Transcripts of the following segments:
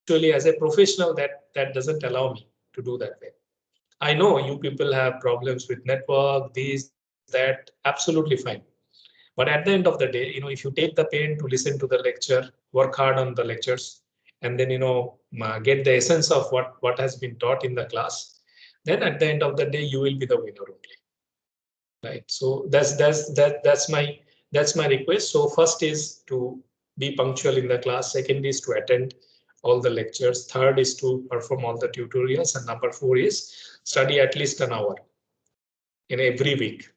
actually, as a professional, that doesn't allow me to do that way. I know you people have problems with network, these, that, absolutely fine. But at the end of the day, if you take the pain to listen to the lecture, work hard on the lectures, and then get the essence of what has been taught in the class, then at the end of the day you will be the winner only, right? So that's my request. So first is to be punctual in the class, second is to attend all the lectures, third is to perform all the tutorials, and number 4 is study at least an hour in every week,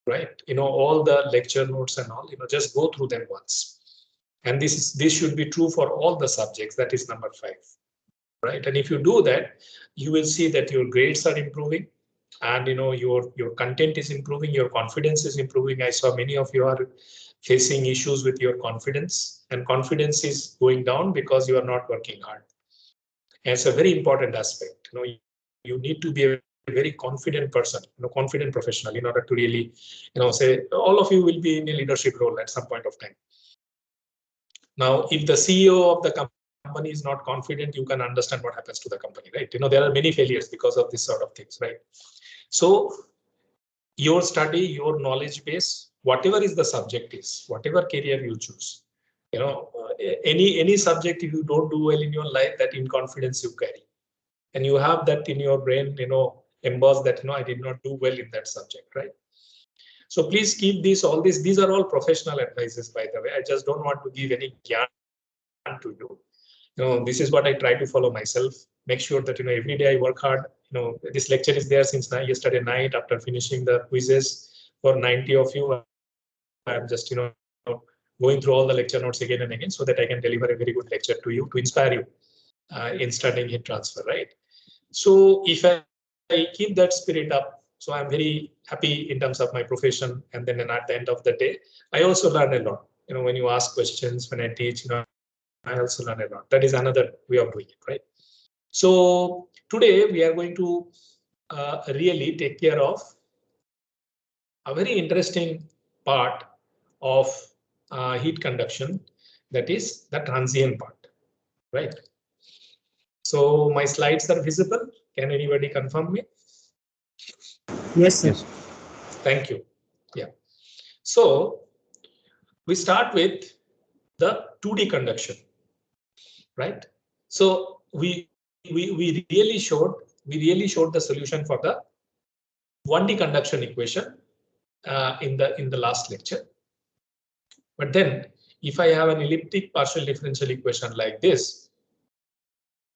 right? All the lecture notes and all, just go through them once. And this should be true for all the subjects. That is number 5, right? And if you do that, you will see that your grades are improving, and your content is improving, your confidence is improving. I saw many of you are facing issues with your confidence, and confidence is going down because you are not working hard. And it's a very important aspect. You need to be a very confident person, confident professional, in order to really, say all of you will be in a leadership role at some point of time. Now, if the CEO of the company is not confident, you can understand what happens to the company, right? There are many failures because of this sort of things, right? So your study, your knowledge base, whatever is the subject is, whatever career you choose, any subject, if you don't do well in your life, that in confidence you carry, and you have that in your brain, embossed that I did not do well in that subject, right? So please keep all this. These are all professional advices, by the way. I just don't want to give any gyan to you. This is what I try to follow myself. Make sure that every day I work hard. This lecture is there since yesterday night. After finishing the quizzes for 90 of you, I'm just going through all the lecture notes again and again, so that I can deliver a very good lecture to you, to inspire you in studying heat transfer, right? So if I keep that spirit up, so I'm very happy in terms of my profession. And then at the end of the day, I also learn a lot. When you ask questions, when I teach, I also learn a lot. That is another way of doing it, right? So today we are going to really take care of a very interesting part of heat conduction, that is the transient part, right? So my slides are visible. Can anybody confirm me? Yes, sir. Thank you. Yeah. So we start with the 2D conduction, right? So we really showed the solution for the 1D conduction equation in the last lecture. But then if I have an elliptic partial differential equation like this,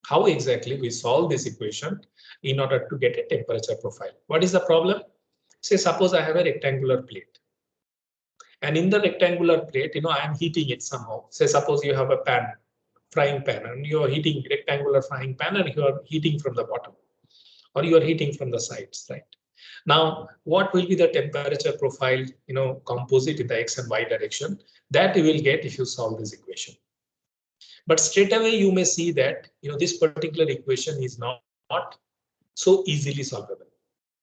how exactly we solve this equation in order to get a temperature profile? What is the problem? Say suppose I have a rectangular plate, and in the rectangular plate, I am heating it somehow. Say suppose you have a pan, frying pan, and you are heating rectangular frying pan, and you are heating from the bottom, or you are heating from the sides, right? Now, what will be the temperature profile, composite in the x and y direction? That you will get if you solve this equation. But straight away you may see that this particular equation is not so easily solvable,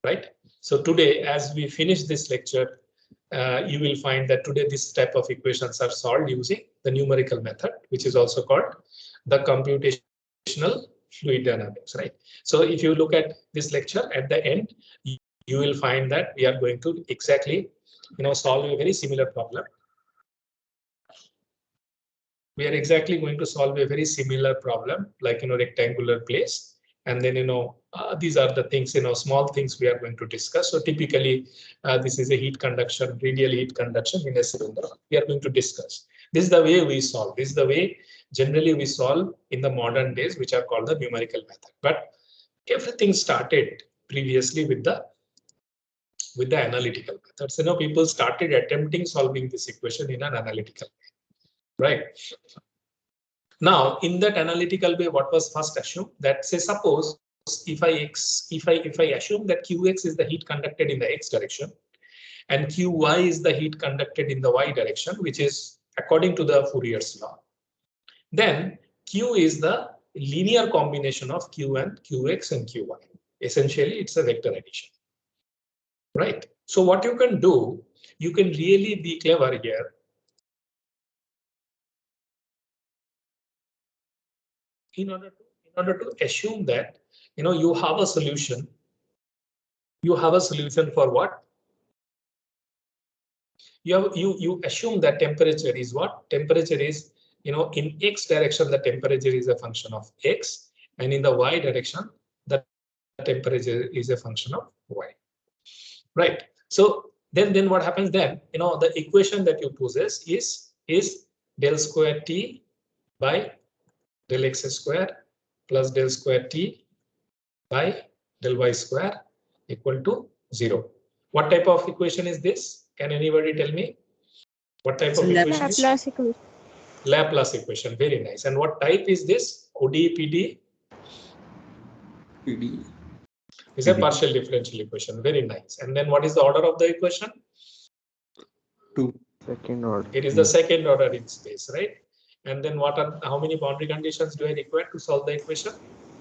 right? So today, as we finish this lecture, you will find that today this type of equations are solved using the numerical method, which is also called the computational fluid dynamics, right? So if you look at this lecture, at the end, you will find that we are going to exactly solve a very similar problem. We are exactly going to solve a very similar problem, like rectangular place, and then these are the things, small things we are going to discuss. So typically this is a heat conduction, radial heat conduction in a cylinder. We are going to discuss. This is the way we solve. This is the way generally we solve in the modern days, which are called the numerical method. But everything started previously with the analytical methods. People started attempting solving this equation in an analytical way, right? Now, in that analytical way, what was first assumed? That say suppose if I assume that Qx is the heat conducted in the x direction, and Qy is the heat conducted in the y direction, which is according to the Fourier's law, then Q is the linear combination of Q and Qx and Qy. Essentially, it's a vector addition, right? So what you can do, you can really be clever here. in order to assume that you have a solution. You have a solution for what? You assume that temperature is what? Temperature is, in x direction, the temperature is a function of x, and in the y direction, the temperature is a function of y. Right. So then what happens then? The equation that you possess is del square t by del x square plus del square t by del y square equal to 0. What type of equation is this? Can anybody tell me? What type of equation is? Laplace equation. Laplace equation. Very nice. And what type is this? ODE, PD? PD. Is a partial differential equation. Very nice. And then what is the order of the equation? 2. Second order. It is the second order in space, right? And then how many boundary conditions do I require to solve the equation?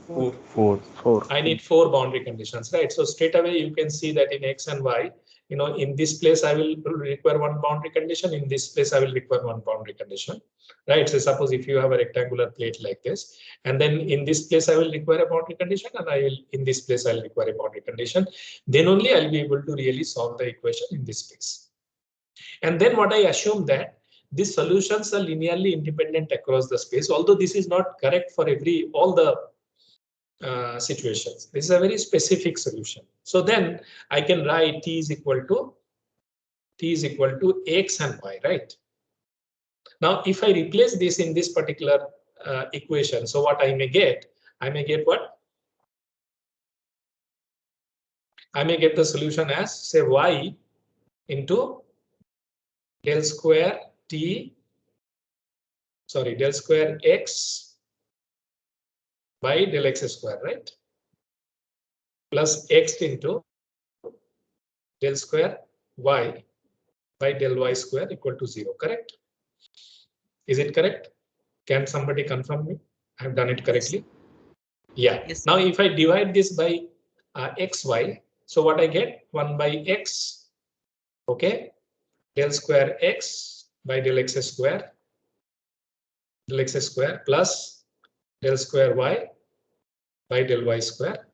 4. I need 4 boundary conditions, right? So straight away you can see that in x and y, in this place I will require 1 boundary condition. In this place I will require 1 boundary condition, right? So suppose if you have a rectangular plate like this, and then in this place I will require a boundary condition, and in this place I'll require a boundary condition. Then only I'll be able to really solve the equation in this space. And then what I assume that these solutions are linearly independent across the space, although this is not correct for all the situations. This is a very specific solution. So then I can write t is equal to x and y, right? Now, if I replace this in this particular equation, so what I may get what? I may get the solution as, say, y into del square x by del x square, right? Plus x into del square y by del y square equal to 0, correct? Is it correct? Can somebody confirm me? I have done it correctly. Yeah. Yes. Now, if I divide this by xy, so what I get? 1 by x, okay? Del square x by del x square plus del square y by del y square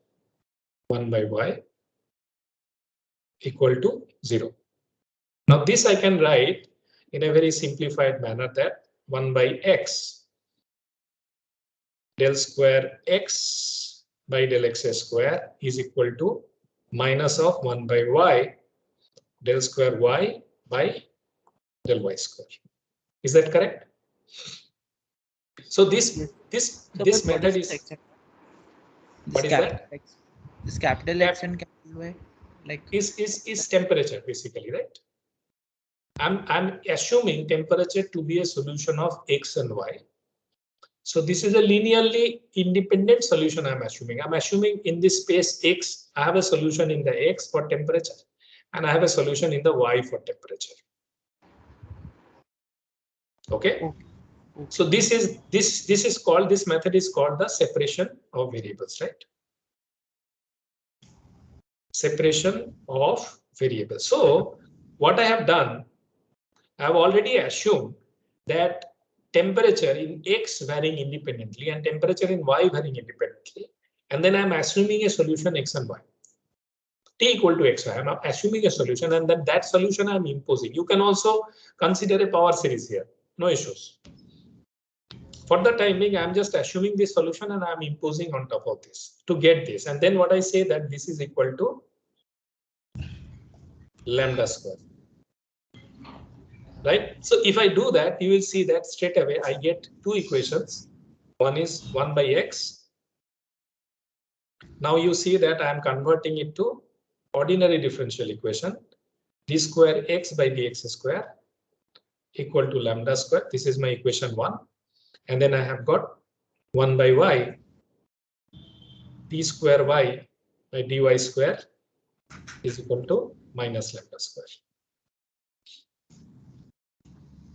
1 by y equal to 0. Now this I can write in a very simplified manner that 1 by x del square x by del x square is equal to minus of 1 by y del square y by del y square. Is that correct? So this method is. What is that? This capital X and capital Y, like is temperature basically, right? I'm assuming temperature to be a solution of x and y. So this is a linearly independent solution. I'm assuming in this space x, I have a solution in the x for temperature, and I have a solution in the y for temperature. Okay. So this method is called the separation of variables, right? Separation of variables. So what I have done, I have already assumed that temperature in x varying independently and temperature in y varying independently, and then I'm assuming a solution x and y. T equal to x, I'm assuming a solution, and then that solution I'm imposing. You can also consider a power series here, no issues. For the time being, I'm just assuming this solution and I'm imposing on top of this to get this. And then what I say that this is equal to lambda square. Right? So if I do that, you will see that straight away I get 2 equations. One is 1 by x. Now you see that I am converting it to ordinary differential equation. D square x by dx square equal to lambda square. This is my equation 1. And then I have got 1 by y, d square y by dy square is equal to minus lambda square.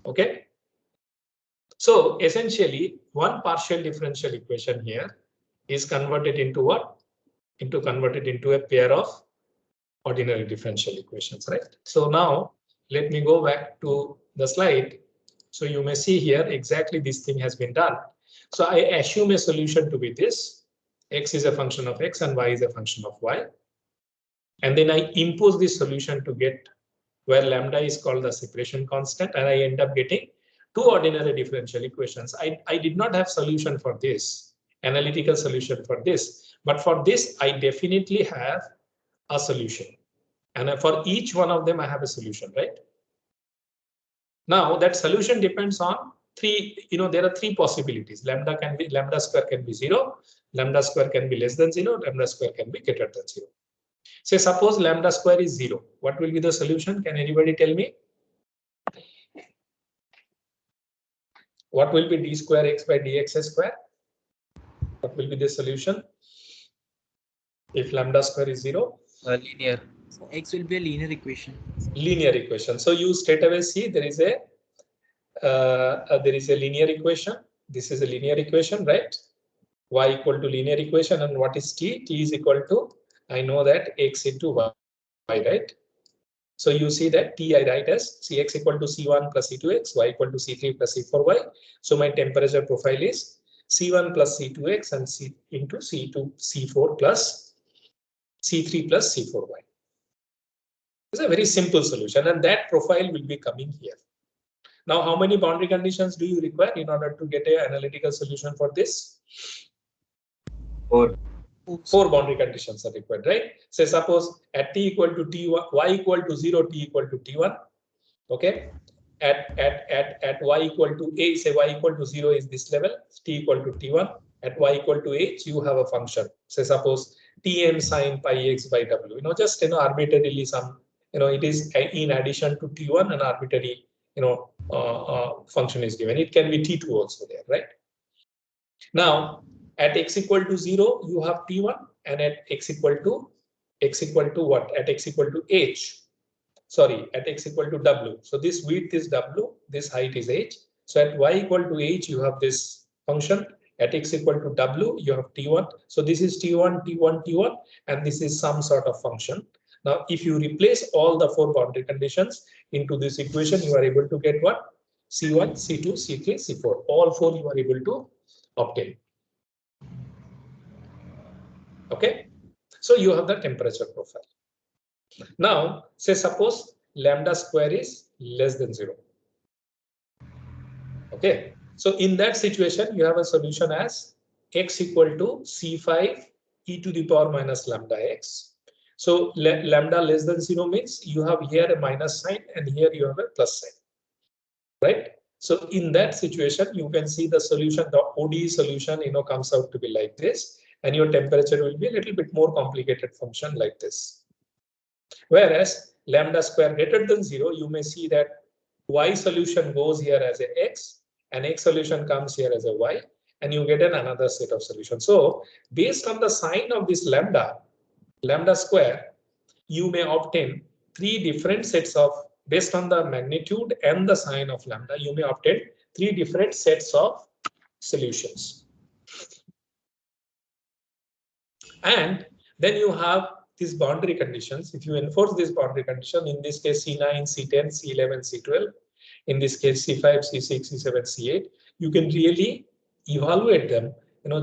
Okay. So essentially, one partial differential equation here is converted into what? Converted into a pair of ordinary differential equations, right? So now let me go back to the slide. So you may see here exactly this thing has been done. So I assume a solution to be this. X is a function of x and y is a function of y. And then I impose this solution to get where lambda is called the separation constant, and I end up getting two ordinary differential equations. I did not have solution for this, analytical solution for this, but for this, I definitely have a solution. And for each one of them, I have a solution, right? Now that solution depends on three, there are three possibilities. Lambda square can be 0, lambda square can be less than 0, lambda square can be greater than 0. Say suppose lambda square is 0. What will be the solution? Can anybody tell me? What will be d square x by dx square? What will be the solution if lambda square is 0? Linear. So x will be a linear equation. Linear equation. So you straight away see there is a linear equation. This is a linear equation, right? Y equal to linear equation, and what is t? T is equal to, I know that x into y, right? So you see that t I write as Cx equal to C1 plus C2x, y equal to C3 plus C4y. So my temperature profile is C1 plus C2x and C into C2, C4 plus C3 plus C4y. It's a very simple solution, and that profile will be coming here. Now, how many boundary conditions do you require in order to get an analytical solution for this? 4. 4 boundary conditions are required, right? Say suppose at t equal to t1, y equal to 0, t equal to t1. Okay. At y equal to a, say y equal to 0 is this level, t equal to t1. At y equal to h, you have a function. Say suppose tm sine pi x by w. Just arbitrarily some. It is in addition to t1, an arbitrary function is given. It can be t2 also there, right? Now at x equal to 0, you have t1, and at x equal to what? At x equal to h. Sorry, at x equal to w. So this width is w, this height is h. So at y equal to h, you have this function. At x equal to w, you have t1. So this is t1, t1, t1, and this is some sort of function. Now, if you replace all the 4 boundary conditions into this equation, you are able to get what? C1, C2, C3, C4. All 4 you are able to obtain. Okay, so you have the temperature profile. Now, say suppose lambda square is less than 0. Okay, so in that situation, you have a solution as x equal to C5 e to the power minus lambda x. So lambda less than 0 means you have here a minus sign and here you have a plus sign, right? So in that situation, you can see the solution, the ODE solution, comes out to be like this, and your temperature will be a little bit more complicated function like this. Whereas lambda square greater than 0, you may see that y solution goes here as a x, and x solution comes here as a y, and you get another set of solutions. So based on the sign of this lambda square, you may obtain 3 different sets of, based on the magnitude and the sign of lambda, you may obtain 3 different sets of solutions. And then you have these boundary conditions. If you enforce this boundary condition, in this case C9, C10, C11, C12, in this case C5, C6, C7, C8, you can really evaluate them,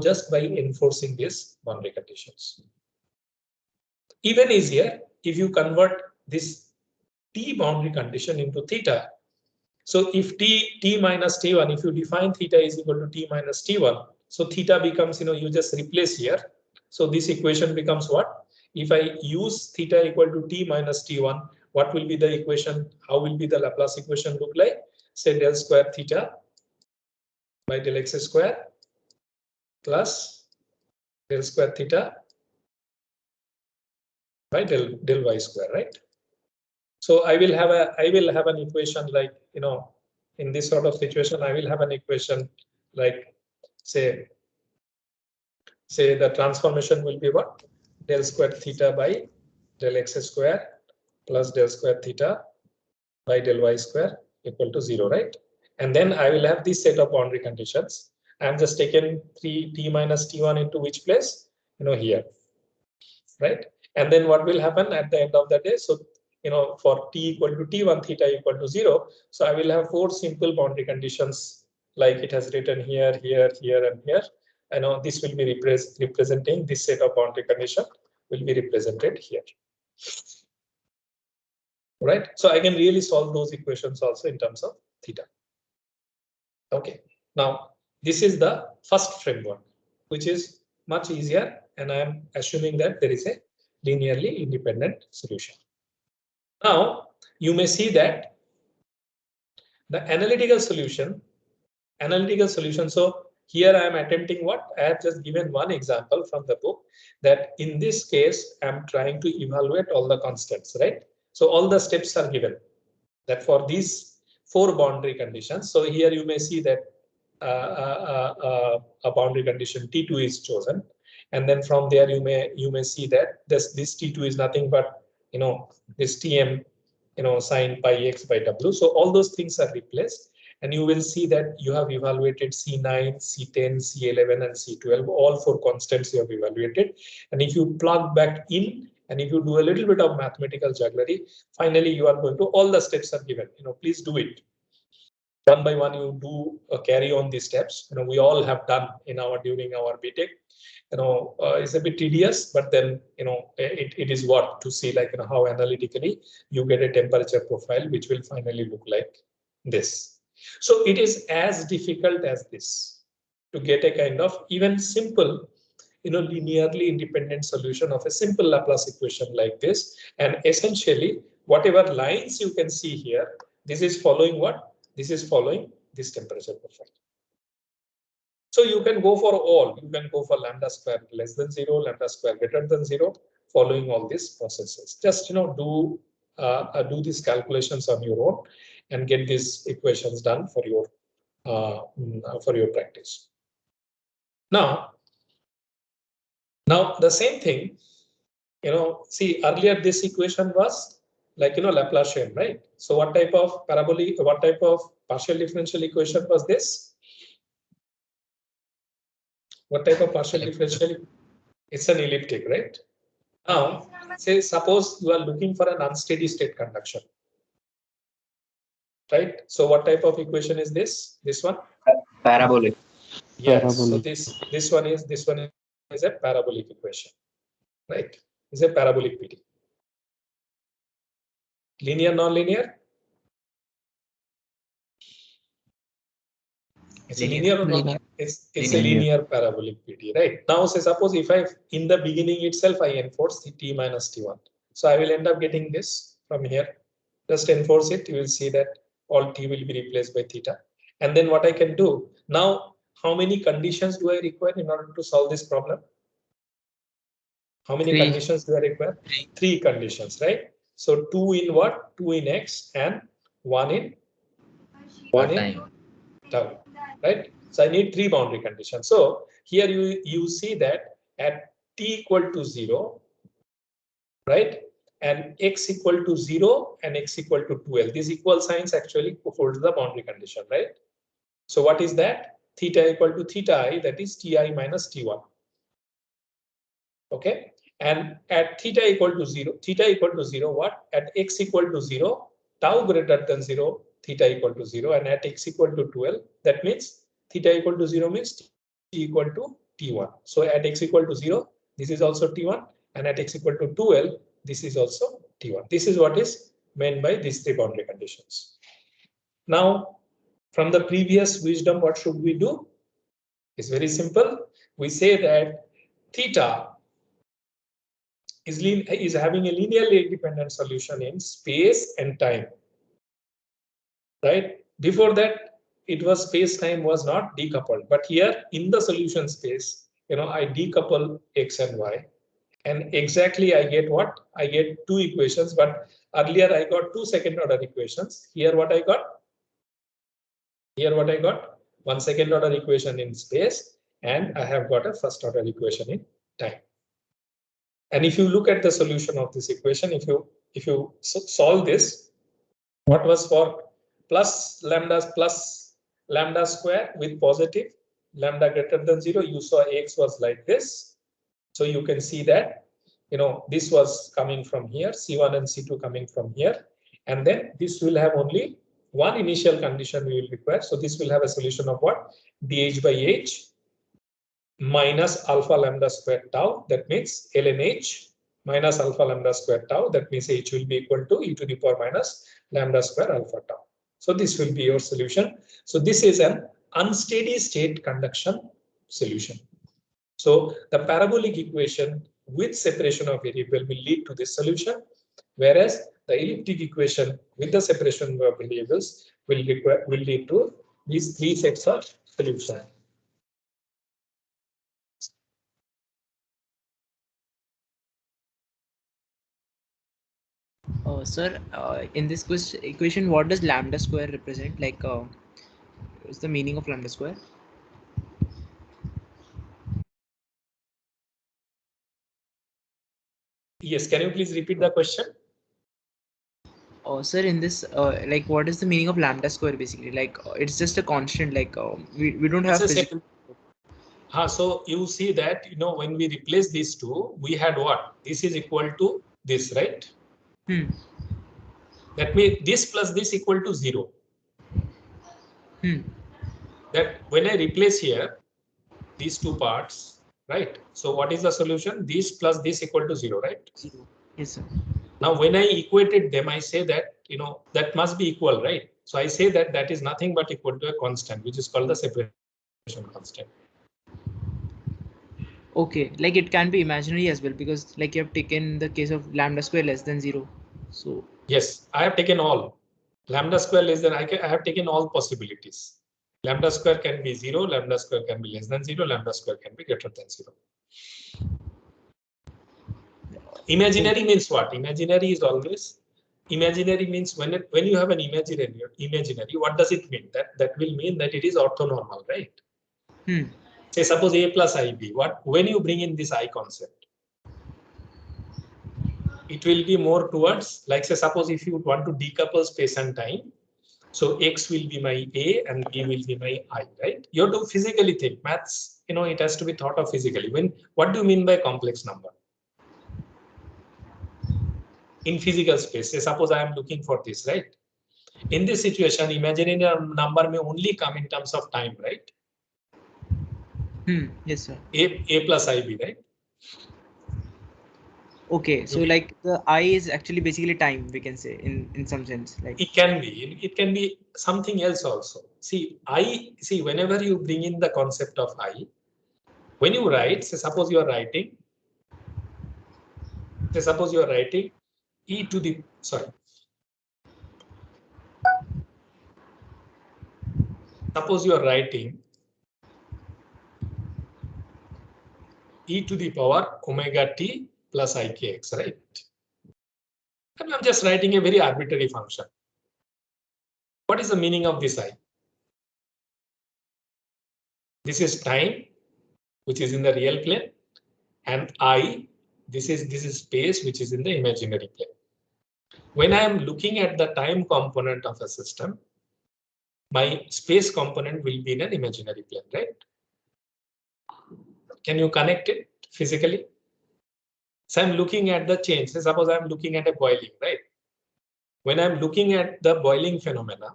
just by enforcing these boundary conditions. Even easier if you convert this t boundary condition into theta. So if t minus t1, if you define theta is equal to t minus t1, so theta becomes, you just replace here. So this equation becomes what? If I use theta equal to t minus t1, what will be the equation? How will be the Laplace equation look like? Say del square theta by del x square plus del square theta by del y square, right? So I will have an equation like, in this sort of situation, I will have an equation like, say the transformation will be what? Del square theta by del x square plus del square theta by del y square equal to 0, right? And then I will have this set of boundary conditions. I'm just taking t minus t1 into which place? Here, right? And then what will happen at the end of the day? So, for t equal to t1, theta equal to 0. So I will have 4 simple boundary conditions, like it has written here, here, here, and here. I know this will be representing this set of boundary condition will be represented here. Right? So I can really solve those equations also in terms of theta. Okay. Now, this is the first framework, which is much easier, and I am assuming that there is a linearly independent solution. Now, you may see that the analytical solution. So here I am attempting what? I have just given one example from the book that in this case, I'm trying to evaluate all the constants, right? So all the steps are given that for these 4 boundary conditions. So here you may see that a boundary condition T2 is chosen. And then from there, you may see that this T2 is nothing but, this Tm, sine pi x by w. So all those things are replaced. And you will see that you have evaluated C9, C10, C11, and C12. All 4 constants you have evaluated. And if you plug back in, and if you do a little bit of mathematical jugglery, finally you are going to, all the steps are given. Please do it. One by one, you do carry on these steps. We all have done during our BTech. It's a bit tedious, but then it is what to see like how analytically you get a temperature profile, which will finally look like this. So it is as difficult as this to get a kind of even simple, linearly independent solution of a simple Laplace equation like this. And essentially, whatever lines you can see here, this is following what? This is following this temperature profile. So you can go for all. You can go for lambda square less than 0, lambda square greater than 0, following all these processes. Just do these calculations on your own and get these equations done for your practice. Now the same thing, see earlier this equation was like Laplacian, right? So what type of partial differential equation was this? What type of partial differential? It's an elliptic, right? Now, say suppose you are looking for an unsteady state conduction, right? So what type of equation is this? This one? Parabolic. Yes. Parabolic. So this one is a parabolic equation, right? It's a parabolic PD. Linear, non-linear? It's a linear or not? It's a linear parabolic PD, right? Now, say suppose if in the beginning itself I enforce the t minus t1, so I will end up getting this from here. Just enforce it. You will see that all t will be replaced by theta. And then what I can do now? How many conditions do I require in order to solve this problem? How many conditions do I require? 3 conditions, right? So 2 in what? 2 in x and 1 in tau, right? So I need 3 boundary conditions. So here you see that at t equal to 0, right? And x equal to 0 and x equal to 12. These equal signs actually holds the boundary condition, right? So what is that? Theta equal to theta I, that is ti minus t1. Okay. And at theta equal to 0, what? At x equal to 0, tau greater than 0, theta equal to 0, and at x equal to 12, that means theta equal to 0 means t equal to t1. So at x equal to 0, this is also t1, and at x equal to 12, this is also t1. This is what is meant by these 3 boundary conditions. Now, from the previous wisdom, what should we do? It's very simple. We say that theta is having a linearly independent solution in space and time, right? Before that, it was space-time was not decoupled, but here in the solution space, I decouple x and y, and exactly I get what? I get 2 equations, but earlier I got 2 second-order equations. Here what I got? One second-order equation in space, and I have got a first-order equation in time. And if you look at the solution of this equation, if you solve this, what was for plus lambda square with positive lambda greater than 0, you saw x was like this. So you can see that this was coming from here, C1 and C2 coming from here, and then this will have only one initial condition we will require. So this will have a solution of what? dH by h minus alpha lambda square tau. That means ln h minus alpha lambda square tau. That means h will be equal to e to the power minus lambda square alpha tau. So this will be your solution. So this is an unsteady state conduction solution. So the parabolic equation with separation of variable will lead to this solution, whereas the elliptic equation with the separation of variables will lead to these three sets of solution. Sir, in this equation, what does lambda square represent? Like, what's the meaning of lambda square? Yes, can you please repeat the question? Sir, in this, like, what is the meaning of lambda square basically? Like, it's just a constant. Like, we don't have physical. So you see that, you know, when we replace these two, we had what? This is equal to this, right? That means this plus this equal to 0. That when I replace here these two parts, right? So what is the solution? This plus this equal to 0, right? 0. Yes, sir. Now when I equated them, I say that, you know, that must be equal, right? So I say that that is nothing but equal to a constant, which is called the separation constant. Okay, like it can be imaginary as well, because like you have taken the case of lambda square less than 0. So yes, I have taken all. Lambda square less than, I have taken all possibilities. Lambda square can be 0, lambda square can be less than 0, lambda square can be greater than 0. Imaginary means what? Imaginary is always, imaginary means when you have an imaginary, what does it mean? That will mean that it is orthonormal, right? Say suppose a plus ib. When you bring in this I concept, it will be more towards, like say suppose if you want to decouple space and time, so x will be my a and b will be my I, right? You have to physically think. Maths, you know, it has to be thought of physically. What do you mean by complex number? In physical space, say suppose I am looking for this, right? In this situation, imaginary number may only come in terms of time, right? Yes, sir. A plus ib, right? Okay, so like the I is actually basically time, we can say in some sense. Like it can be something else also. See, whenever you bring in the concept of I, when you write, say suppose you are writing, e to the, sorry. Suppose you are writing e to the power omega t plus ikx, right? And I'm just writing a very arbitrary function. What is the meaning of this I? This is time, which is in the real plane, and I, this is space, which is in the imaginary plane. When I am looking at the time component of a system, my space component will be in an imaginary plane, right? Can you connect it physically? So I'm looking at the change. So suppose I'm looking at a boiling, right? When I'm looking at the boiling phenomena,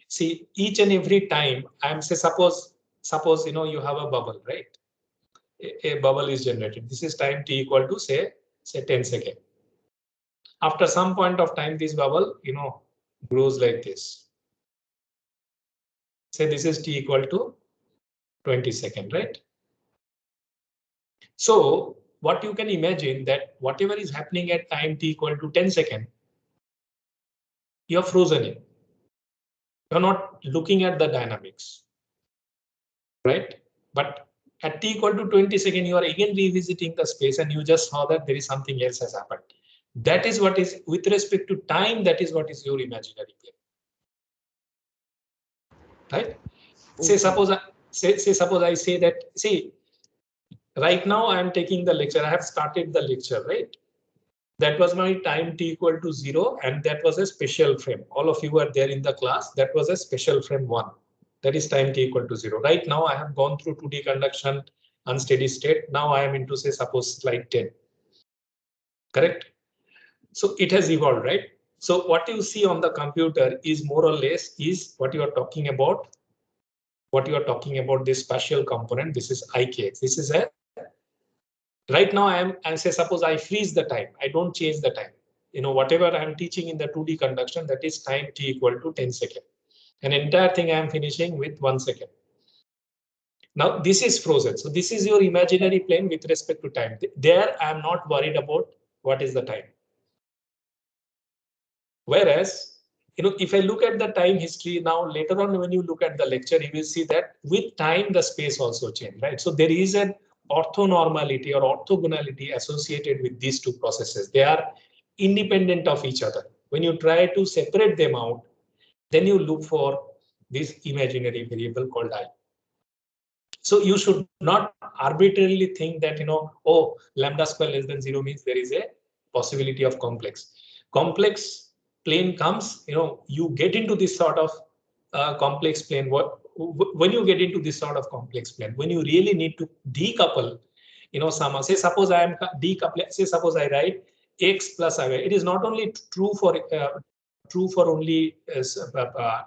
see each and every time I'm say suppose you know you have a bubble, right? A bubble is generated. This is time t equal to say 10 seconds. After some point of time, this bubble, you know, grows like this. Say this is t equal to 20 seconds, right? So what you can imagine that whatever is happening at time t equal to 10 seconds, you're frozen in. You're not looking at the dynamics, right? But at t equal to 20 seconds, you are again revisiting the space and you just saw that there is something else has happened. That is what is, with respect to time, that is what is your imaginary plane. Right? Okay. Say suppose I say that, see, right now I am taking the lecture. I have started the lecture, right? That was my time t equal to 0, and that was a special frame. All of you were there in the class. That was a special frame 1. That is time t equal to 0. Right now I have gone through 2D conduction, unsteady state. Now I am into, say, suppose slide 10. Correct? So it has evolved, right? So what you see on the computer is more or less is what you are talking about. What you are talking about, this spatial component. This is ikx. This is a right now I say suppose I freeze the time. I don't change the time. Whatever I'm teaching in the 2D conduction, that is time t equal to 10 seconds. An entire thing I am finishing with 1 second. Now this is frozen. So this is your imaginary plane with respect to time. There I am not worried about what is the time. Whereas, if I look at the time history now, later on when you look at the lecture, you will see that with time the space also changed, right? So there is an orthonormality or orthogonality associated with these two processes. They are independent of each other. When you try to separate them out, then you look for this imaginary variable called I. So you should not arbitrarily think that, oh, lambda square less than 0 means there is a possibility of complex. Complex plane comes, you get into this sort of complex plane. When you get into this sort of complex plane, when you really need to decouple, say suppose I am decoupling, say suppose I write x plus I. It is not only true for only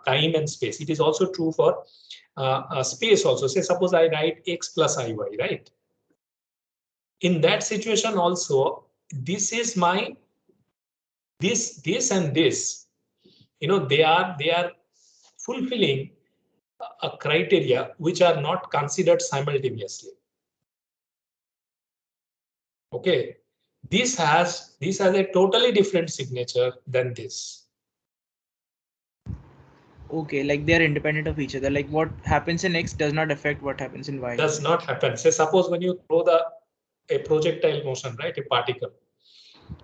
time and space. It is also true for space also. Say suppose I write x plus iy, right? In that situation also, this is my this and this, they are fulfilling a criteria which are not considered simultaneously. Okay, this has a totally different signature than this. Okay, like they are independent of each other. Like what happens in x does not affect what happens in y. Does not happen. Say suppose when you throw a projectile motion, right, a particle.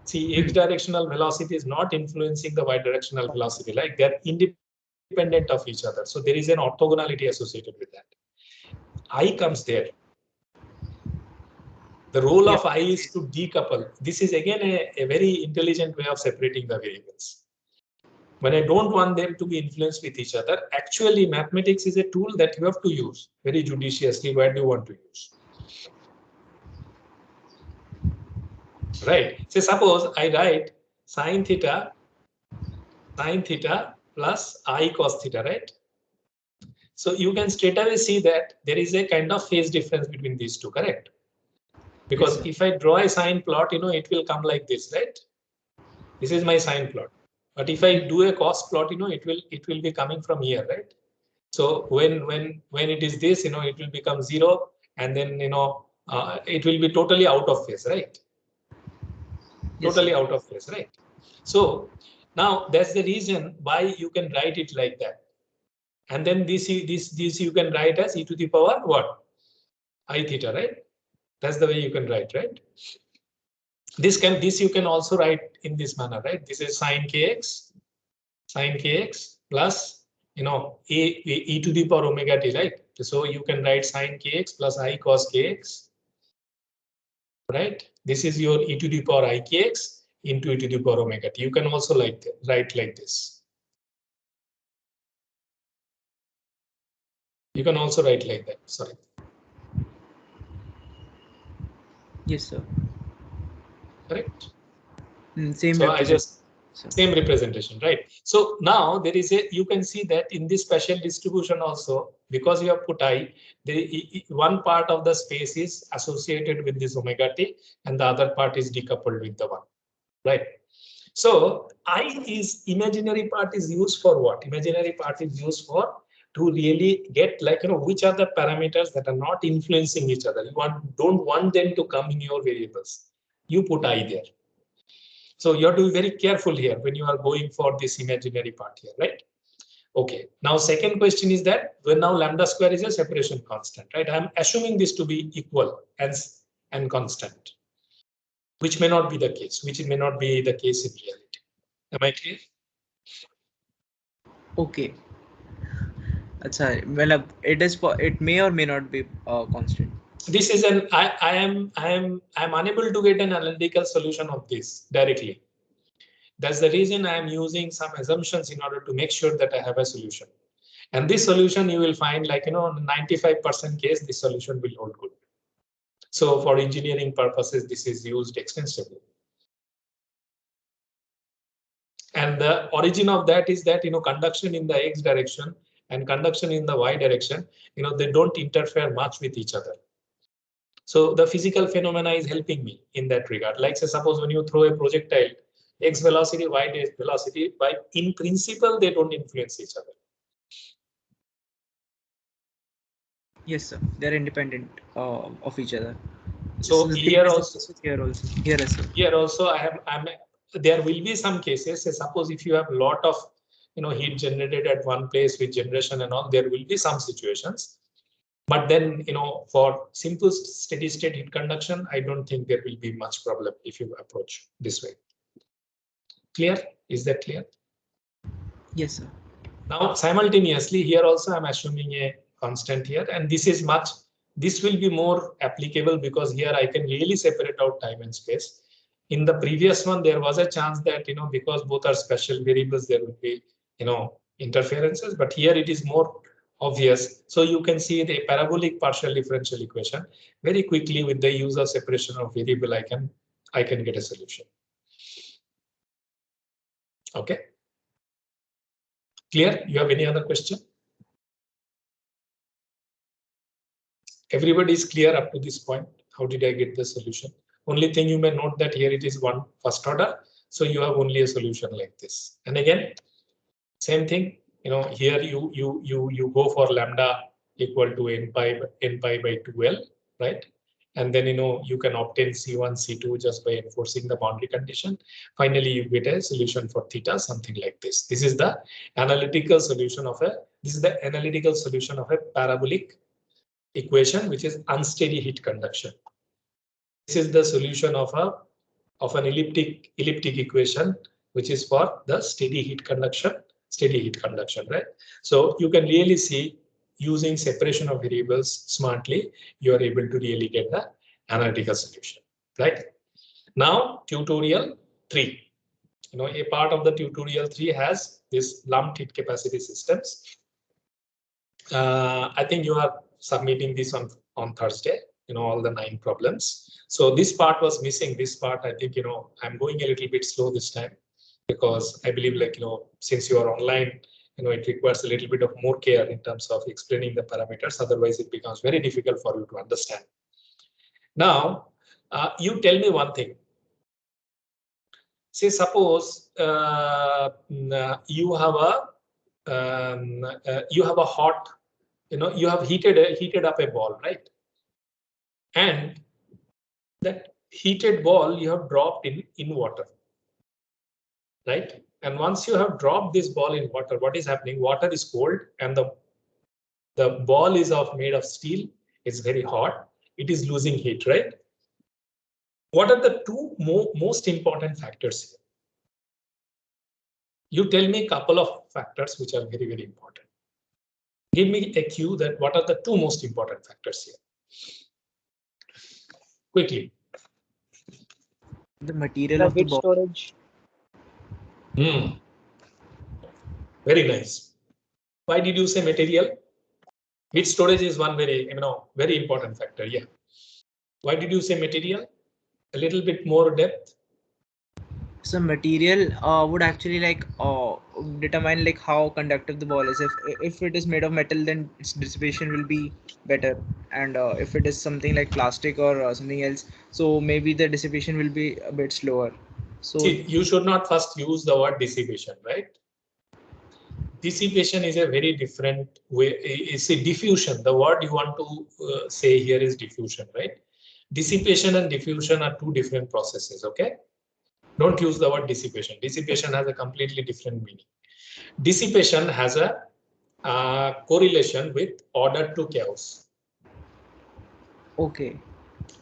See, x directional velocity is not influencing the y directional velocity. Like they're independent of each other. So there is an orthogonality associated with that. I comes there. The role of I is to decouple. This is again a very intelligent way of separating the variables. When I don't want them to be influenced with each other, actually mathematics is a tool that you have to use very judiciously. Where do you want to use? Right. So suppose I write sine theta plus I cos theta, right? So you can straight away see that there is a kind of phase difference between these two, correct? Because if I draw a sine plot, it will come like this, right? This is my sine plot. But if I do a cos plot, it will be coming from here, right? So when it is this, it will become 0, and then it will be totally out of phase, right? Totally out of phase, right? So now that's the reason why you can write it like that. And then this you can write as e to the power what? I theta, right? That's the way you can write, right? This you can also write in this manner, right? This is sine kx plus e to the power omega t, right? So you can write sine kx plus I cos kx, right? This is your e to the power I kx into e to the power omega t. You can also write like this. You can also write like that. Sorry. Yes, sir. Correct. Same. So same representation, right? So now there is you can see that in this special distribution also, because you have put I, one part of the space is associated with this omega t, and the other part is decoupled with the one, right? So I is imaginary part is used for what? Imaginary part is used for to really get which are the parameters that are not influencing each other. You don't want them to come in your variables. You put I there. So you have to be very careful here when you are going for this imaginary part here, right? Okay. Now, second question is that when now lambda square is a separation constant, right? I'm assuming this to be equal and constant, which may not be the case, which may not be the case in reality. Am I clear? Okay. Well, it may or may not be constant. This is I am unable to get an analytical solution of this directly. That's the reason I am using some assumptions in order to make sure that I have a solution. And this solution you will find 95% case, this solution will hold good. So for engineering purposes, this is used extensively. And the origin of that is that, conduction in the X direction and conduction in the Y direction, they don't interfere much with each other. So the physical phenomena is helping me in that regard. Like say, suppose when you throw a projectile, X velocity, Y velocity, in principle, they don't influence each other. Yes, sir. They're independent of each other. So here also, there will be some cases. Say suppose if you have a lot of heat generated at one place with generation and all, there will be some situations. But then for simple steady state heat conduction, I don't think there will be much problem if you approach this way. Clear? Is that clear? Yes, sir. Now simultaneously here also I'm assuming a constant here, and this will be more applicable because here I can really separate out time and space. In the previous one, there was a chance that, because both are special variables, there would be, interferences, but here it is more obvious. So you can see the parabolic partial differential equation very quickly with the use of separation of variable. I can get a solution. Okay. Clear? You have any other question? Everybody is clear up to this point. How did I get the solution? Only thing you may note that here it is one first order. So you have only a solution like this. And again, same thing, here you go for lambda equal to n pi by 2L, right? And then, you can obtain C1, C2 just by enforcing the boundary condition. Finally, you get a solution for theta, something like this. This is the analytical solution of a parabolic equation, which is unsteady heat conduction. This is the solution of an elliptic equation, which is for the steady heat conduction, right? So you can really see, using separation of variables smartly, you are able to really get the analytical solution, right? Now, tutorial 3. A part of the tutorial 3 has this lumped heat capacity systems. I think you are submitting this on Thursday, all the 9 problems. So this part was missing. This part, I think, I'm going a little bit slow this time because I believe, since you are online, it requires a little bit of more care in terms of explaining the parameters. Otherwise, it becomes very difficult for you to understand. Now, you tell me one thing. Say, suppose you have a hot, you have heated up a ball, right? And that heated ball you have dropped in water, right? And once you have dropped this ball in water, what is happening? Water is cold and the ball is made of steel. It's very hot. It is losing heat, right? What are the two most important factors here? You tell me a couple of factors which are very, very important. Give me a cue that what are the two most important factors here? Quickly. The material of the ball. Storage. Very nice. Why did you say material? Heat storage is one very, very important factor. Yeah. Why did you say material? A little bit more depth. So material would actually determine how conductive the ball is. If it is made of metal, then its dissipation will be better, and if it is something like plastic or something else, so maybe the dissipation will be a bit slower. So see, you should not first use the word dissipation, right? Dissipation is a very different way. It's a diffusion. The word you want to say here is diffusion, right? Dissipation and diffusion are two different processes, okay? Don't use the word dissipation. Dissipation has a completely different meaning. Dissipation has a correlation with order to chaos. Okay.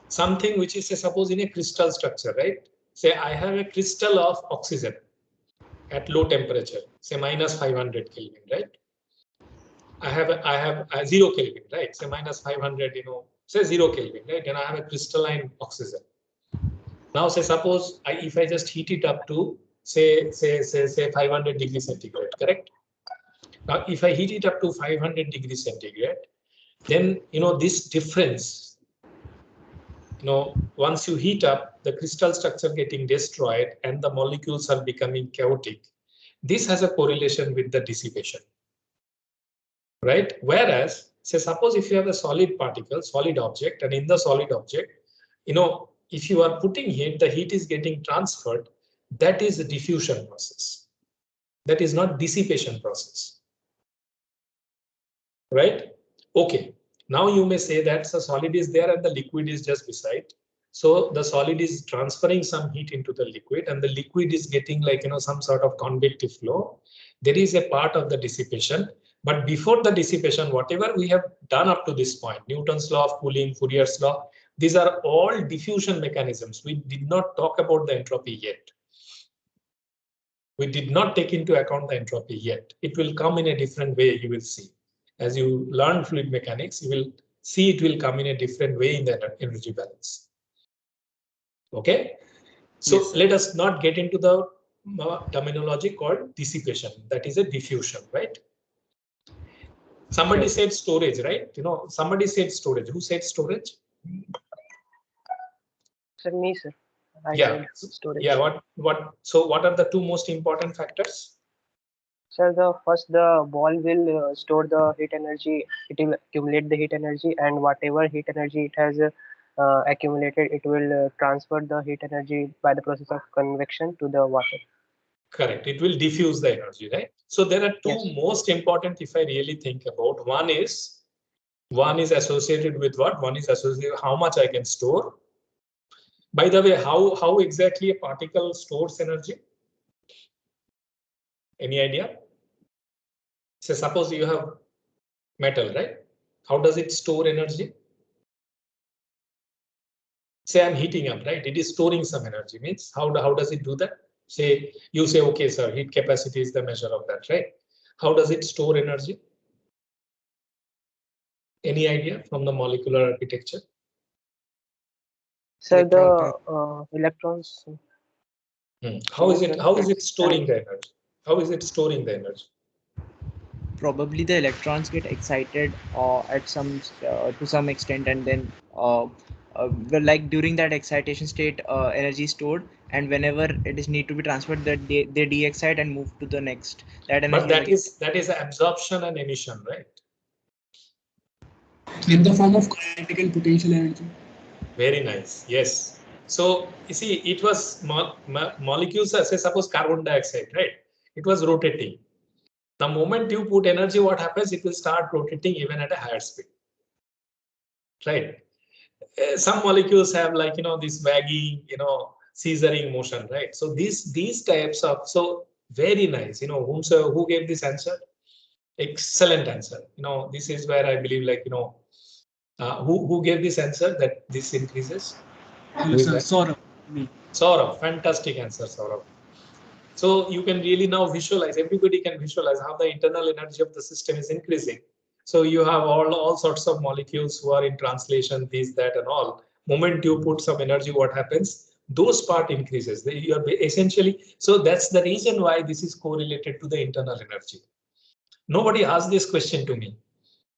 Something which is, suppose, in a crystal structure, right? Say I have a crystal of oxygen at low temperature, say minus 500 Kelvin, right? I have a 0 Kelvin, right? Say minus 500, say 0 Kelvin, right? Then I have a crystalline oxygen. Now, say suppose if I just heat it up to say 500 degrees centigrade, correct? Now, if I heat it up to 500 degrees centigrade, then this difference, once you heat up, the crystal structure getting destroyed and the molecules are becoming chaotic. this has a correlation with the dissipation, right? Whereas, say, suppose if you have a solid particle, solid object, and in the solid object, if you are putting heat, the heat is getting transferred. That is a diffusion process. That is not dissipation process, right? Okay. Now you may say that the solid is there and the liquid is just beside. So the solid is transferring some heat into the liquid, and the liquid is getting like, some sort of convective flow. There is a part of the dissipation, but before the dissipation, whatever we have done up to this point, Newton's law of cooling, Fourier's law, these are all diffusion mechanisms. We did not talk about the entropy yet. We did not take into account the entropy yet. It will come in a different way, you will see. As you learn fluid mechanics, you will see it will come in a different way in the energy balance. Okay, so yes, let us not get into the terminology called dissipation. That is a diffusion, right? Somebody said storage, right? Somebody said storage. Who said storage? Sir, me, sir. I Yeah. said storage. Yeah. So what are the two most important factors? Sir, the ball will store the heat energy. It will accumulate the heat energy, and whatever heat energy it has accumulated, it will transfer the heat energy by the process of convection to the water. Correct. It will diffuse the energy, right? So there are two most important, if I really think about. One is associated with what? One is associated with how much I can store. By the way, how exactly a particle stores energy? Any idea? So suppose you have metal, right? How does it store energy? Say I'm heating up, right? It is storing some energy. Means how does it do that? Say you say, okay, sir, heat capacity is the measure of that, right? How does it store energy? Any idea from the molecular architecture? So the electrons. How is it storing the energy? How is it storing the energy? Probably the electrons get excited at to some extent, and then like during that excitation state, energy is stored, and whenever it is need to be transferred, that they de-excite and move to the next. That energy. But that is absorption and emission, right? In the form of kinetic and potential energy. Very nice. Yes. So you see, it was molecules, say suppose carbon dioxide, right? It was rotating. The moment you put energy, what happens? It will start rotating even at a higher speed, right? Some molecules have like, this wagging, scissoring motion, right? So these types of, so very nice, who gave this answer? Excellent answer. This is where I believe, like, who gave this answer that this increases? Saurabh. Saurabh, fantastic answer, Saurabh. So you can really now visualize, everybody can visualize how the internal energy of the system is increasing. So you have all sorts of molecules who are in translation, this, that, and all. Moment you put some energy, what happens? Those part increases. You are essentially, so that's the reason why this is correlated to the internal energy. Nobody asked this question to me.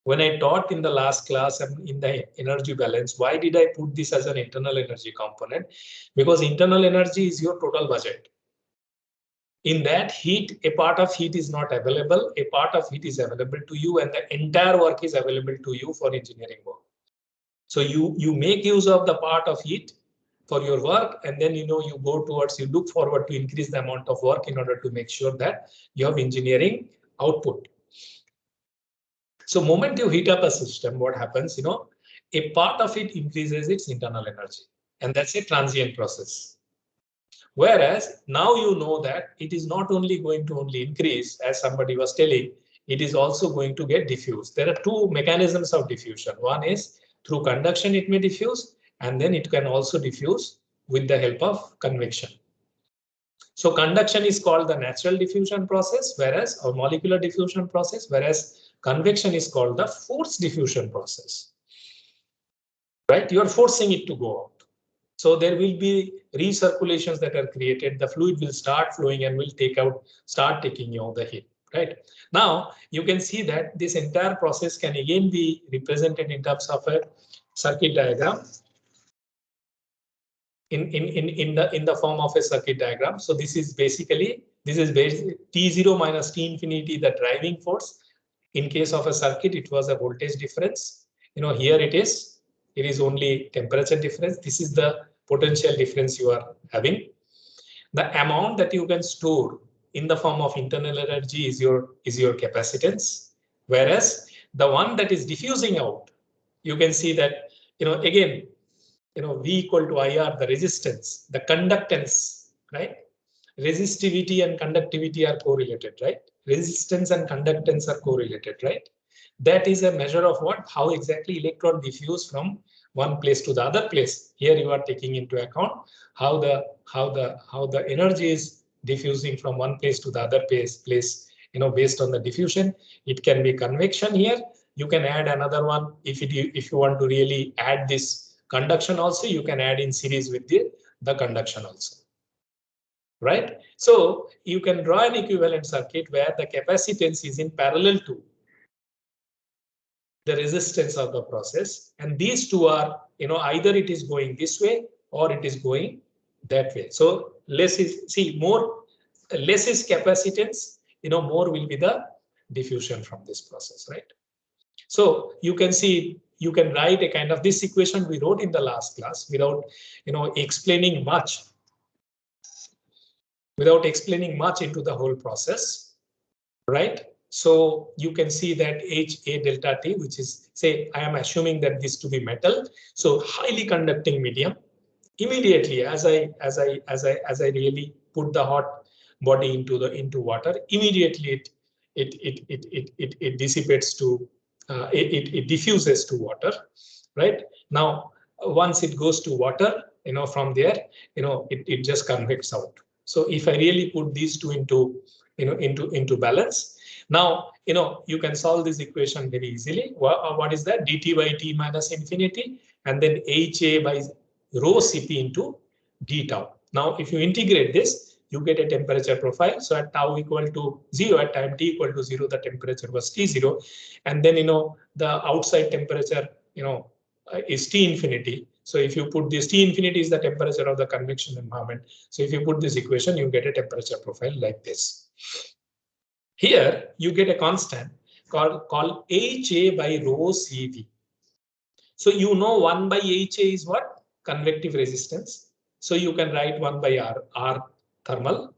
When I taught in the last class in the energy balance, why did I put this as an internal energy component? Because internal energy is your total budget. In that heat, a part of heat is not available, a part of heat is available to you, and the entire work is available to you for engineering work. So you make use of the part of heat for your work, and then you look forward to increase the amount of work in order to make sure that you have engineering output. So moment you heat up a system, what happens? A part of it increases its internal energy, and that's a transient process. Whereas now you know that it is not only going to increase, as somebody was telling, it is also going to get diffused. There are two mechanisms of diffusion. One is through conduction, it may diffuse, and then it can also diffuse with the help of convection. So conduction is called the natural diffusion process, whereas or molecular diffusion process, whereas convection is called the forced diffusion process. Right? You are forcing it to go out. So there will be recirculations that are created. The fluid will start flowing and will start taking out the heat. Right? Now you can see that this entire process can again be represented in terms of a circuit diagram. In the form of a circuit diagram. So this is basically This is basically T0 minus T infinity, the driving force. In case of a circuit, it was a voltage difference. Here it is only temperature difference. This is the potential difference you are having. The amount that you can store in the form of internal energy is your capacitance. Whereas the one that is diffusing out, you can see that, again, V equal to IR, the resistance, the conductance, right? Resistivity and conductivity are correlated, right? Resistance and conductance are correlated, right? That is a measure of what? How exactly electron diffuse from one place to the other place. Here you are taking into account how the energy is diffusing from one place to the other place, based on the diffusion. It can be convection here. You can add another one if you want to really add this conduction also, you can add in series with the conduction also. Right? So you can draw an equivalent circuit where the capacitance is in parallel to the resistance of the process, and these two are, either it is going this way or it is going that way. So less is capacitance, more will be the diffusion from this process, right? So you can see, you can write a kind of this equation we wrote in the last class without, explaining much. Without explaining much into the whole process, right? So you can see that HA delta T, which is, say, I am assuming that this to be metal, so highly conducting medium. Immediately, as I really put the hot body into water, immediately it dissipates to, it diffuses to water, right? Now, once it goes to water, from there, it just convects out. So if I really put these two into balance, now you can solve this equation very easily. What is that? Dt by T minus infinity, and then HA by rho Cp into d tau. Now if you integrate this, you get a temperature profile. So at tau equal to 0, at time t equal to 0, the temperature was T0, and then the outside temperature is T infinity. So if you put this, T infinity is the temperature of the convection environment. So if you put this equation, you get a temperature profile like this. Here you get a constant called HA by rho Cv. So 1 by HA is what? Convective resistance. So you can write 1 by R thermal.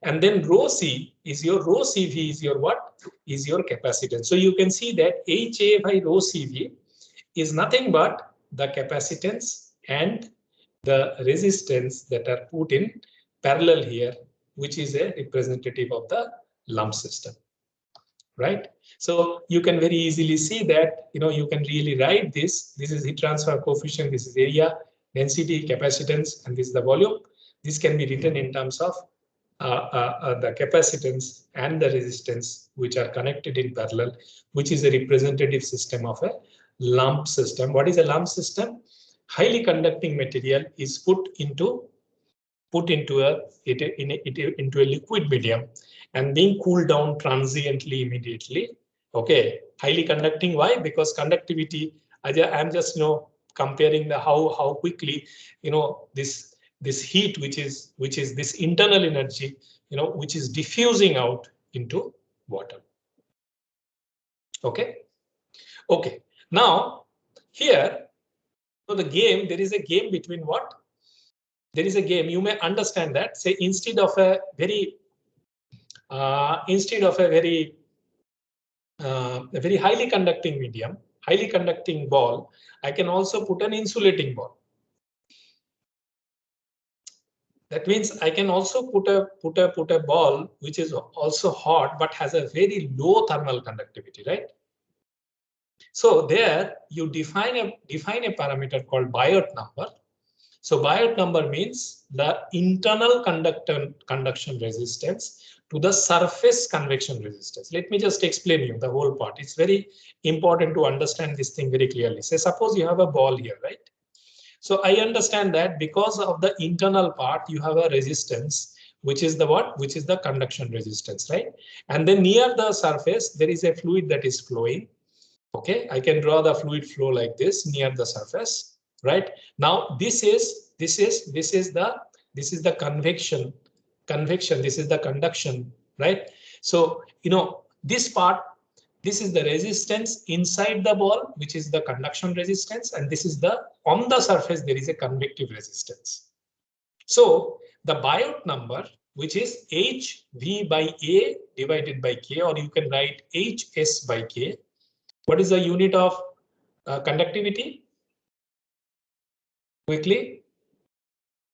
And then rho C is your rho Cv is your what? Is your capacitance. So you can see that HA by rho Cv is nothing but the capacitance and the resistance that are put in parallel here, which is a representative of the lump system, right? So you can very easily see that, you can really write this. This is heat transfer coefficient, this is area, density, capacitance, and this is the volume. This can be written in terms of the capacitance and the resistance, which are connected in parallel, which is a representative system of a lump system. What is a lump system? Highly conducting material is put into a liquid medium and being cooled down transiently immediately. Okay, highly conducting. Why? Because conductivity. I'm just comparing the how quickly this heat, which is this internal energy, which is diffusing out into water. Okay. Okay. Now, here, there is a game between what? There is a game, you may understand that, say, instead of a very highly conducting medium, highly conducting ball, I can also put an insulating ball. That means I can also put a ball which is also hot but has a very low thermal conductivity, right? So there you define a parameter called Biot number. So Biot number means the internal conduction resistance to the surface convection resistance. Let me just explain you the whole part. It's very important to understand this thing very clearly. Say suppose you have a ball here, right? So I understand that because of the internal part, you have a resistance, which is the what? Which is the conduction resistance, right? And then near the surface, there is a fluid that is flowing. Okay, I can draw the fluid flow like this near the surface, right? Now this is the convection convection, this is the conduction, right? So, this part, this is the resistance inside the ball, which is the conduction resistance, and this is the on the surface there is a convective resistance. So the Biot number, which is HV by A divided by K, or you can write HS by K. What is the unit of conductivity? Quickly,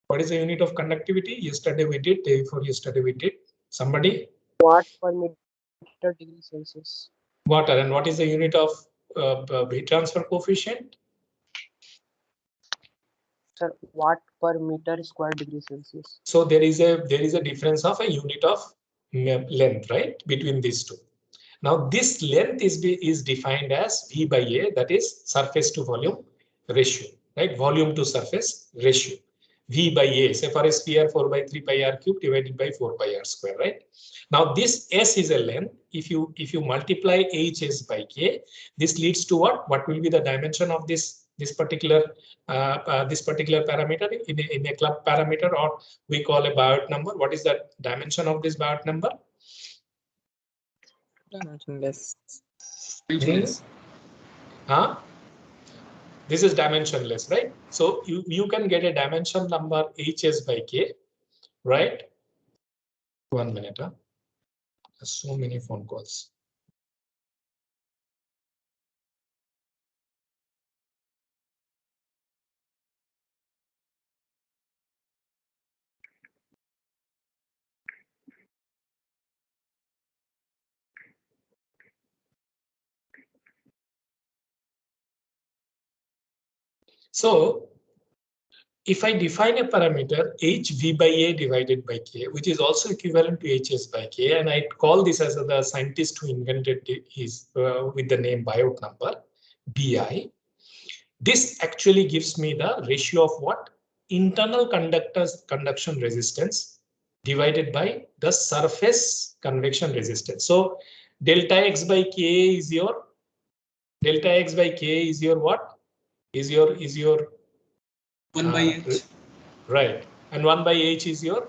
what is the unit of conductivity? Yesterday we did, day before yesterday we did. Somebody? Watt per meter degree Celsius. Water. And what is the unit of heat transfer coefficient? Sir, watt per meter square degree Celsius. So there is a difference of a unit of length, right, between these two. Now this length is defined as V by A, that is surface to volume ratio, right? Volume to surface ratio. V by A, say for a sphere 4 by 3 pi r cube divided by 4 pi r square, right? Now this S is a length. If you multiply HS by K, this leads to what? What will be the dimension of this particular parameter in a club parameter, or we call a Biot number? What is the dimension of this Biot number? Dimensionless. Huh? This is dimensionless, right? So you can get a dimension number HS by K, right? 1 minute. Huh? There's so many phone calls. So if I define a parameter HV by A divided by K, which is also equivalent to HS by K, and I call this as the scientist who invented his with the name Biot number, BI. This actually gives me the ratio of what? Internal conduction resistance divided by the surface convection resistance. So delta X by K is your what? Is your 1 by H. Right, and 1 by H is your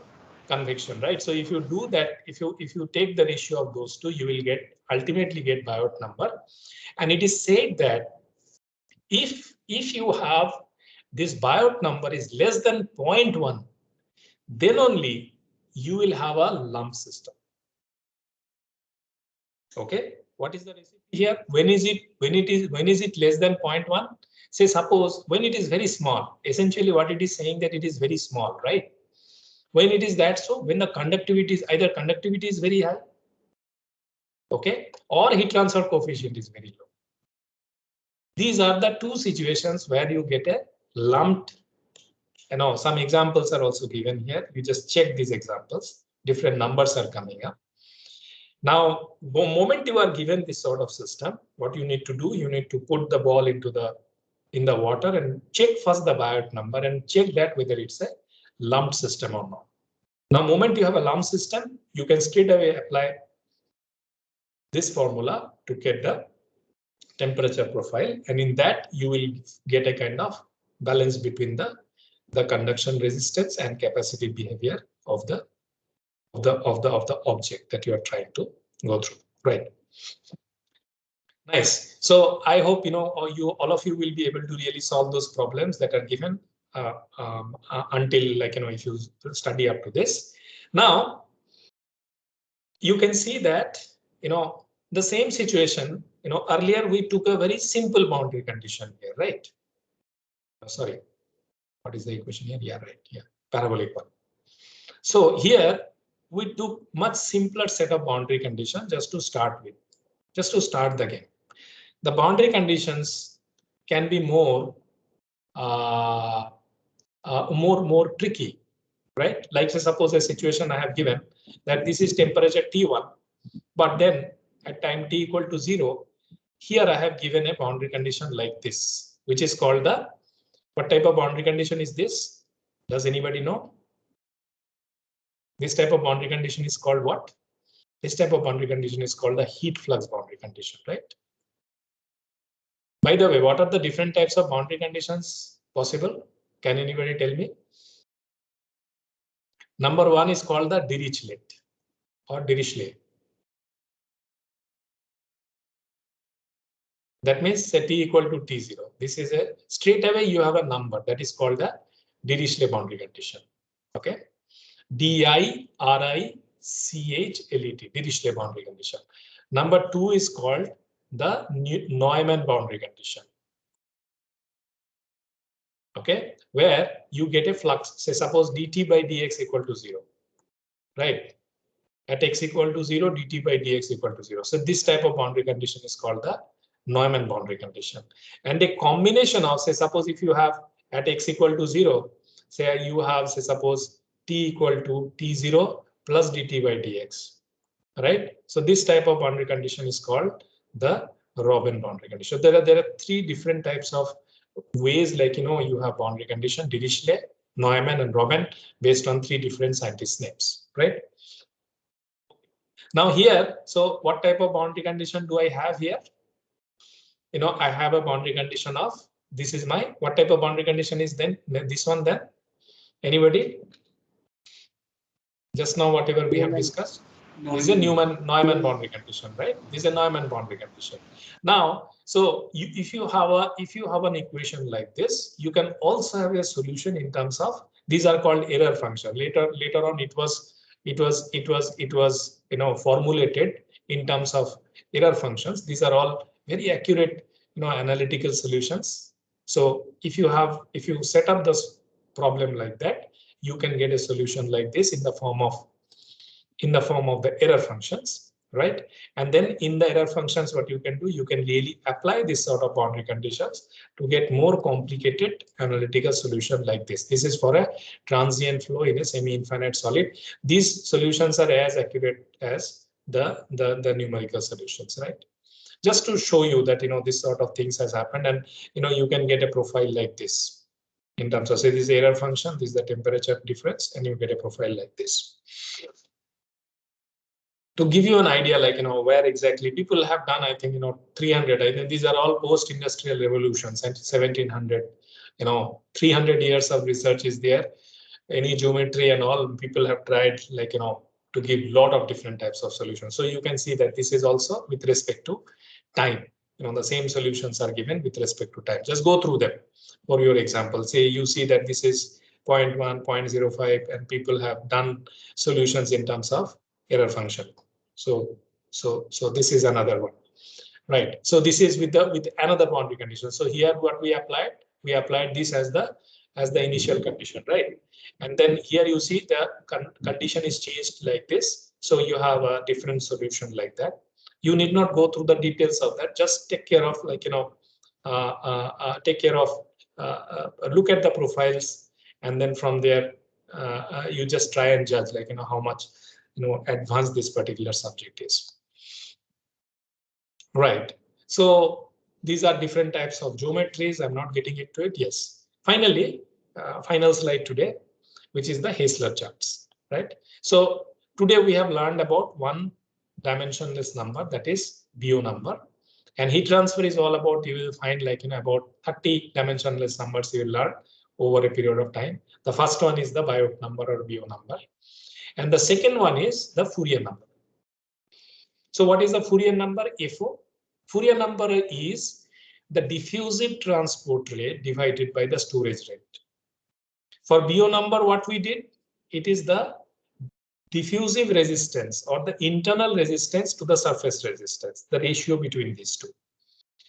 convection, right? So if you do that, if you take the ratio of those two, you will ultimately get Biot number. And it is said that if you have this Biot number is less than 0.1, then only you will have a lump system. Okay, what is the recipe here? When is it less than 0.1? Say suppose when it is very small, essentially what it is saying that it is very small, right? When it is that, so when the conductivity is either conductivity is very high, okay, or heat transfer coefficient is very low. These are the two situations where you get a lumped. Some examples are also given here. You just check these examples. Different numbers are coming up. Now, the moment you are given this sort of system, what you need to do, you need to put the ball in the water and check first the Biot number and check that whether it's a lumped system or not. Now, moment you have a lumped system, you can straight away apply this formula to get the temperature profile, and in that you will get a kind of balance between the conduction resistance and capacity behavior of the object that you are trying to go through, right? Nice. So I hope all of you will be able to really solve those problems that are given until if you study up to this. Now you can see that the same situation. Earlier we took a very simple boundary condition here, right? Sorry, what is the equation here? Yeah, right. Yeah, parabolic one. So here we took much simpler set of boundary conditions just to start with, just to start the game. The boundary conditions can be more tricky, right? Like say suppose a situation I have given that this is temperature T1, but then at time t equal to 0, here I have given a boundary condition like this, which is called the, what type of boundary condition is this? Does anybody know? This type of boundary condition is called what? This type of boundary condition is called the heat flux boundary condition, right? By the way, what are the different types of boundary conditions possible? Can anybody tell me? Number one is called the Dirichlet or Dirichlet. That means set t equal to t0. This is a straight away you have a number that is called the Dirichlet boundary condition. Okay, Dirichlet, Dirichlet boundary condition. Number two is called the Neumann boundary condition. Okay, where you get a flux, say suppose dt by dx equal to 0, right? At x equal to 0, dt by dx equal to 0. So this type of boundary condition is called the Neumann boundary condition. And a combination of, say suppose if you have at x equal to 0, say you have, say suppose t equal to t0 plus dt by dx, right? So this type of boundary condition is called the Robin boundary condition. There are three different types of ways, like you have boundary condition, Dirichlet, Neumann, and Robin, based on three different scientists' names, right? Now here, so what type of boundary condition do I have here? I have a boundary condition of, this is my, what type of boundary condition is then this one then? Anybody? Just now, whatever we have discussed. This is a Neumann boundary condition, right? This is a Neumann boundary condition. Now, so if you have an equation like this, you can also have a solution in terms of, these are called error function. Later on, it was formulated in terms of error functions. These are all very accurate, analytical solutions. So if you set up this problem like that, you can get a solution like this in the form of the error functions, right? And then in the error functions, what you can do, you can really apply this sort of boundary conditions to get more complicated analytical solution like this. This is for a transient flow in a semi-infinite solid. These solutions are as accurate as the numerical solutions, right? Just to show you that this sort of things has happened, and you can get a profile like this in terms of, say, this error function, this is the temperature difference, and you get a profile like this. To give you an idea, like where exactly people have done, I think 300. I think these are all post-industrial revolutions and 1700. 300 years of research is there. Any geometry and all, people have tried, like to give lot of different types of solutions. So you can see that this is also with respect to time. The same solutions are given with respect to time. Just go through them for your example. Say you see that this is 0.1, 0.05, and people have done solutions in terms of error function. So this is another one, right? So this is with another boundary condition. So here what we applied this as the initial condition, right? And then here you see the condition is changed like this. So you have a different solution like that. You need not go through the details of that. Just take care of, like look at the profiles, and then from there you just try and judge, like how much advanced this particular subject is, right? So these are different types of geometries. I'm not getting into it. Yes. Finally, final slide today, which is the Hazel charts, right? So today we have learned about one dimensionless number, that is Biot number, and heat transfer is all about, you will find like about 30 dimensionless numbers you will learn over a period of time. The first one is the Biot number or Biot number, and the second one is the Fourier number. So what is the Fourier number? FO. Fourier number is the diffusive transport rate divided by the storage rate. For Biot number, what we did, it is the diffusive resistance or the internal resistance to the surface resistance, the ratio between these two.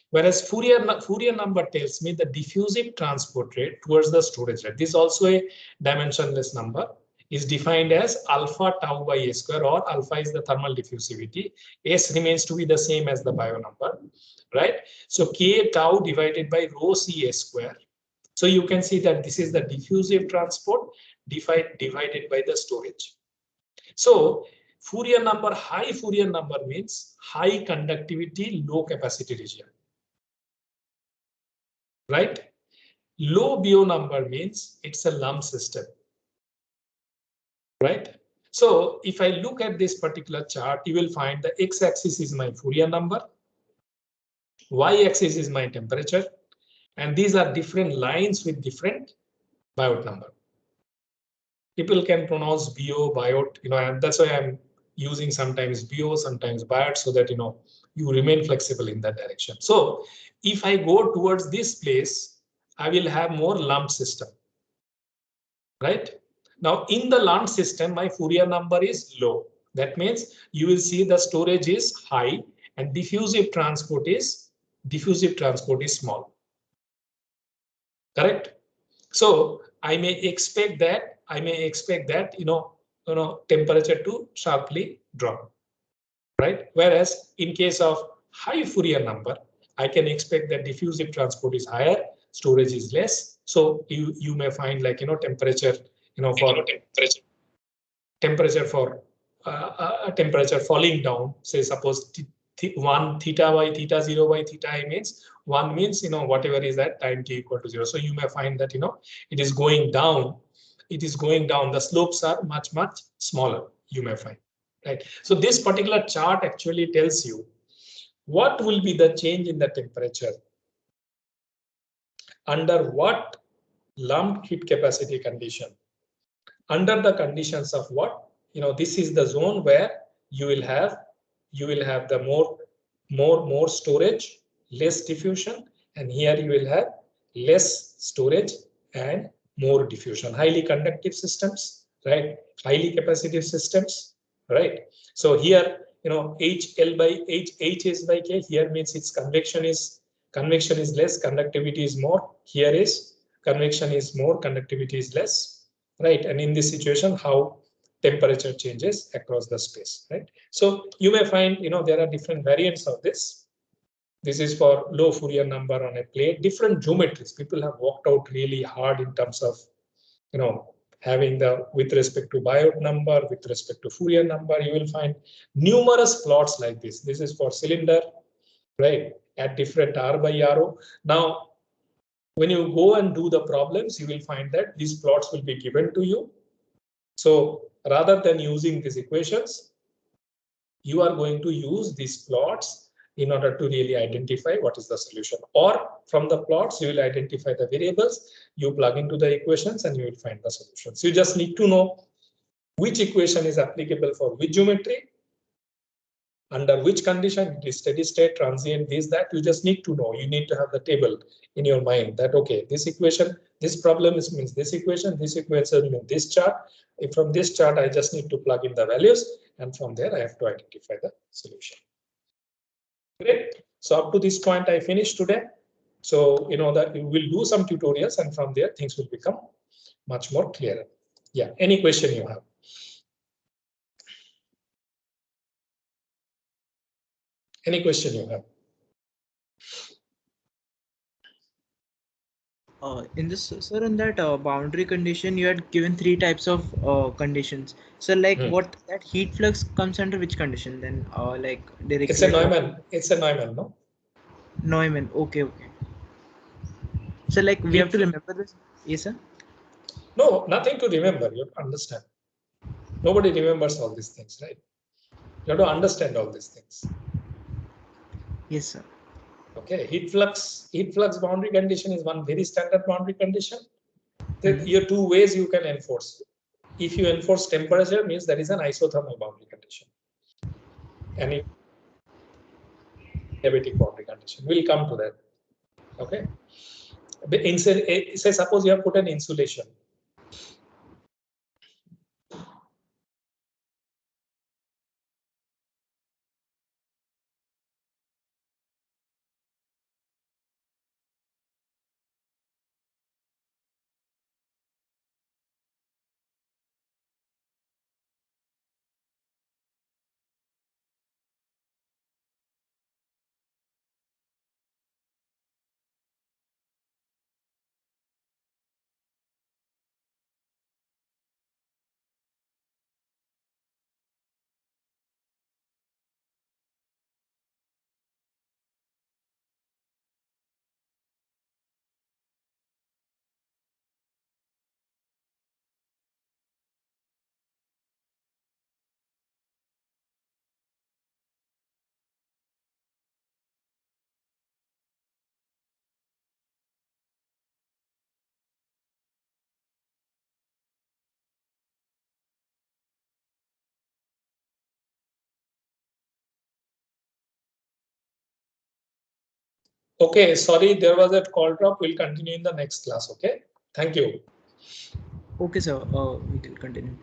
Whereas Fourier number tells me the diffusive transport rate towards the storage rate. This is also a dimensionless number, is defined as alpha tau by a square, or alpha is the thermal diffusivity. S remains to be the same as the Biot number, right? So K tau divided by rho C a square. So you can see that this is the diffusive transport divided by the storage. So Fourier number, high Fourier number means high conductivity, low capacity region, right? Low Biot number means it's a lump system, right? So if I look at this particular chart, you will find the x-axis is my Fourier number, y-axis is my temperature, and these are different lines with different Biot number. People can pronounce biot, and that's why I'm using sometimes bio, sometimes biot, so that you remain flexible in that direction. So if I go towards this place, I will have more lumped system, right? Now in the lumped system, my Fourier number is low. That means you will see the storage is high and diffusive transport is small. Correct? So I may expect that temperature to sharply drop, right? Whereas in case of high Fourier number, I can expect that diffusive transport is higher, storage is less. So you may find like temperature for temperature falling down. Say suppose 1 theta by theta 0 by theta I means 1 means whatever is that time t equal to 0. So you may find that it is going down. It is going down. The slopes are much smaller. You may find, right? So this particular chart actually tells you what will be the change in the temperature under what lumped heat capacity condition. Under the conditions of what, this is the zone where you will have the more storage, less diffusion, and here you will have less storage and more diffusion. Highly conductive systems, right? Highly capacitive systems, right? So here, HL by HS by K here means its convection is less, conductivity is more. Here is convection is more, conductivity is less, right? And in this situation, how temperature changes across the space, right? So you may find, there are different variants of this. This is for low Fourier number on a plate, different geometries. People have worked out really hard in terms of, having with respect to Biot number, with respect to Fourier number, you will find numerous plots like this. This is for cylinder, right? At different R by RO. Now, when you go and do the problems, you will find that these plots will be given to you. So rather than using these equations, you are going to use these plots in order to really identify what is the solution. Or from the plots, you will identify the variables, you plug into the equations and you will find the solutions. You just need to know which equation is applicable for which geometry, under which condition, it is steady state, transient, this, that. You just need to know. You need to have the table in your mind that, okay, this equation, this problem means this equation means this chart. If from this chart, I just need to plug in the values, and from there, I have to identify the solution. Great. So up to this point, I finished today. So, that you will do some tutorials, and from there, things will become much more clearer. Yeah. Any question you have? Any question you have? In this, sir, in that boundary condition, you had given 3 types of conditions. So, like, what that heat flux comes under which condition then? Like directly. It's a Neumann. It's a Neumann, no? Neumann. Okay. So, like, we have to remember this. Yes, sir. No, nothing to remember. You understand. Nobody remembers all these things, right? You have to understand all these things. Yes, sir. Okay, heat flux boundary condition is one very standard boundary condition. There are 2 ways you can enforce. If you enforce temperature, means that is an isothermal boundary condition. And adiabatic boundary condition. We'll come to that. Okay. Say suppose you have put an insulation. Okay, sorry, there was a call drop. We'll continue in the next class. Okay, thank you. Okay, sir. We can continue.